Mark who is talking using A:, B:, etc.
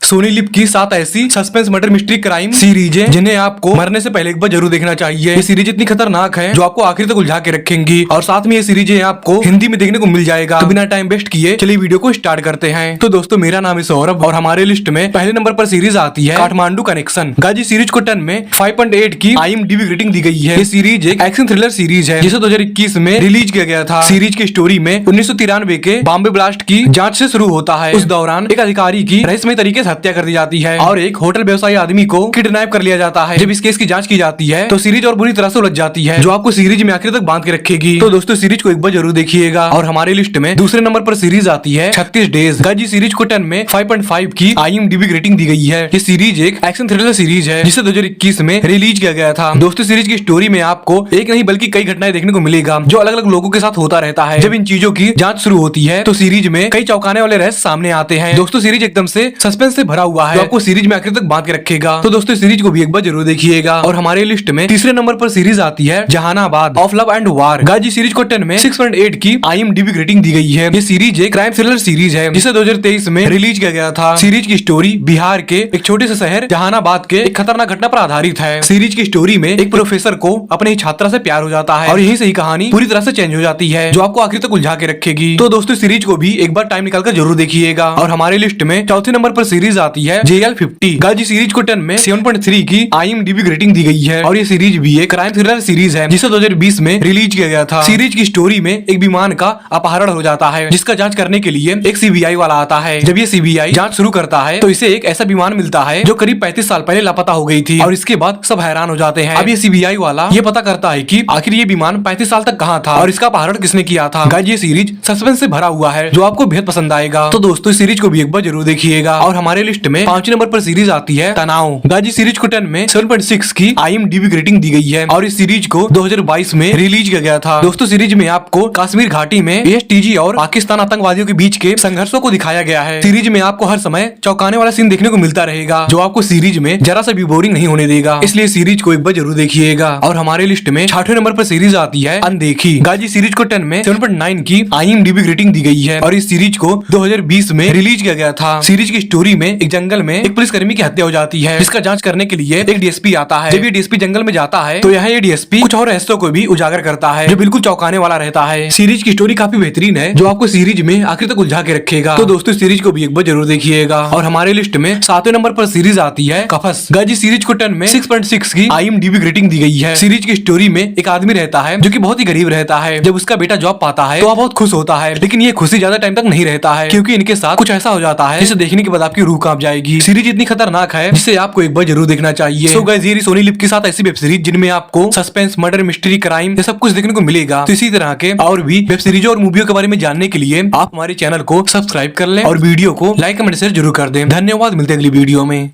A: Soni live की 7 ऐसी suspense murder mystery crime series है जिन्हें आपको मरने से पहले एक बार जरूर देखना चाहिए। ये सीरीज इतनी खतरनाक है जो आपको आखिर तक उलझा के रखेंगी और साथ में ये सीरीज आपको हिंदी में देखने को मिल जाएगा। तो बिना टाइम वेस्ट किए चलिए वीडियो को स्टार्ट करते हैं। तो दोस्तों मेरा नाम है सौरभ और हमारे लिस्ट में पहले नंबर पर सीरीज आती है काठमांडू कनेक्शन। गाजी सीरीज को 10 में 5.8 की IMDb रेटिंग दी गई है। ये सीरीज एक एक्शन थ्रिलर सीरीज है जिसे 2021 में रिलीज किया गया था। सीरीज की स्टोरी में 1993 के बॉम्बे ब्लास्ट की जांच से शुरू होता है। उस दौरान एक अधिकारी की रहस्यमय तरीके से हत्या कर दी जाती है और एक होटल व्यवसायी आदमी को किडनैप कर लिया जाता है। जब इस केस की जांच की जाती है तो सीरीज और बुरी तरह से उलझ जाती है जो आपको सीरीज में आखिर तक बांध के रखेगी। तो दोस्तों सीरीज को एक बार जरूर देखिएगा। और हमारे लिस्ट में दूसरे नंबर पर सीरीज आती है 36 डेज। गाजी सीरीज को 10 में 5.5 की IMDb रेटिंग दी गई है। ये सीरीज एक एक्शन थ्रिलर सीरीज है जिसे 2021 में रिलीज किया गया था। दोस्तों सीरीज की स्टोरी में आपको एक नहीं बल्कि कई घटनाएं देखने को मिलेगा जो अलग अलग लोगों के साथ होता रहता है। जब इन चीजों की जांच शुरू होती है तो सीरीज में कई चौंकाने वाले रहस्य सामने आते हैं। दोस्तों सीरीज एकदम से सस्पेंस से भरा हुआ है जो आपको सीरीज में आखिर तक बांध के रखेगा। तो दोस्तों सीरीज को भी एक बार जरूर देखिएगा। और हमारे लिस्ट में तीसरे नंबर पर सीरीज आती है Jahanabad of love and war. Ghazi series को 10 में 6.8 की IMDb रेटिंग दी गई है। ये सीरीज एक क्राइम थ्रिलर सीरीज है जिसे 2023 में रिलीज किया गया था। सीरीज की स्टोरी बिहार के एक छोटे से शहर जहानाबाद के एक खतरनाक घटना पर आधारित है। सीरीज की स्टोरी में एक प्रोफेसर को अपने ही छात्रा से प्यार हो जाता है और यही से ही कहानी पूरी तरह से चेंज हो जाती है जो आपको आखिर तक उलझा के रखेगी। तो दोस्तों सीरीज को भी एक बार टाइम निकालकर जरूर देखिएगा। और हमारे लिस्ट में चौथे नंबर पर सीरीज आती है JL50। गाजी सीरीज को 10 में 7.3 की IMDb रेटिंग दी गई है और ये सीरीज भी एक क्राइम थ्रिलर सीरीज है जिसे 2020 में रिलीज किया गया था। सीरीज की स्टोरी में एक विमान का अपहरण हो जाता है जिसका जांच करने के लिए एक CBI वाला आता है। जब ये CBI जांच शुरू करता है तो इसे एक ऐसा विमान मिलता है जो करीब 35 साल पहले लापता हो गई थी और इसके बाद सब हैरान हो जाते हैं। अब ये CBI वाला ये पता करता है कि आखिर ये विमान 35 साल तक कहाँ था और इसका अपहरण किसने किया था। गाजी ये सीरीज सस्पेंस से भरा हुआ है जो आपको बेहद पसंद आएगा। तो दोस्तों सीरीज को भी एक बार जरूर देखिएगा। और हमारे लिस्ट में 5 नंबर पर सीरीज आती है तनाव। गाजी सीरीज को 10 में 7.6 की IMDb रेटिंग दी गई है और इस सीरीज को 2022 में रिलीज किया गया था। दोस्तों सीरीज में आपको कश्मीर घाटी में ASTG और पाकिस्तान आतंकवादियों के बीच के संघर्षों को दिखाया गया है। सीरीज में आपको हर समय चौंकाने वाला सीन देखने को मिलता रहेगा जो आपको सीरीज में जरा सा भी बोरिंग नहीं होने देगा। इसलिए सीरीज को एक बार जरूर देखिएगा। और हमारे लिस्ट में 6वें नंबर पर सीरीज आती है अनदेखी। गाजी सीरीज को 10 में 7.9 की IMDb रेटिंग दी गई है और इस सीरीज को 2020 में रिलीज किया गया था। सीरीज की स्टोरी में एक जंगल में एक पुलिसकर्मी की हत्या हो जाती है जिसका जांच करने के लिए एक DSP आता है। जब ये DSP जंगल में जाता है तो यहाँ ये DSP कुछ और रहस्यों को भी उजागर करता है जो बिल्कुल चौंकाने वाला रहता है। सीरीज की स्टोरी काफी बेहतरीन है जो आपको सीरीज में आखिर तक उलझा के रखेगा। तो दोस्तों सीरीज को भी एक बार जरूर देखिएगा। और हमारे लिस्ट में 7वें नंबर पर सीरीज आती है कफस। गाजी सीरीज को 10 में 6.6 की IMDb रेटिंग दी गई है। सीरीज की स्टोरी में एक आदमी रहता है जो कि बहुत ही गरीब रहता है। जब उसका बेटा जॉब पाता है तो वह बहुत खुश होता है लेकिन ये खुशी ज्यादा टाइम तक नहीं रहता है क्योंकि इनके साथ कुछ ऐसा हो जाता है जिसे देखने के बाद आपकी रूह कांप जाएगी। सीरीज इतनी खतरनाक है जिसे आपको एक बार जरूर देखना चाहिए। सो गाइस ये सोनी लिव के साथ ऐसी वेब सीरीज जिनमें आपको सस्पेंस मर्डर मिस्ट्री क्राइम ये सब कुछ देखने को मिलेगा। तो इसी तरह के और भी वेब सीरीजों और मूवियों के बारे में जानने के लिए आप हमारे चैनल को सब्सक्राइब कर लें और वीडियो को लाइक कमेंट शेयर जरूर कर दें। धन्यवाद, मिलते हैं अगली वीडियो में।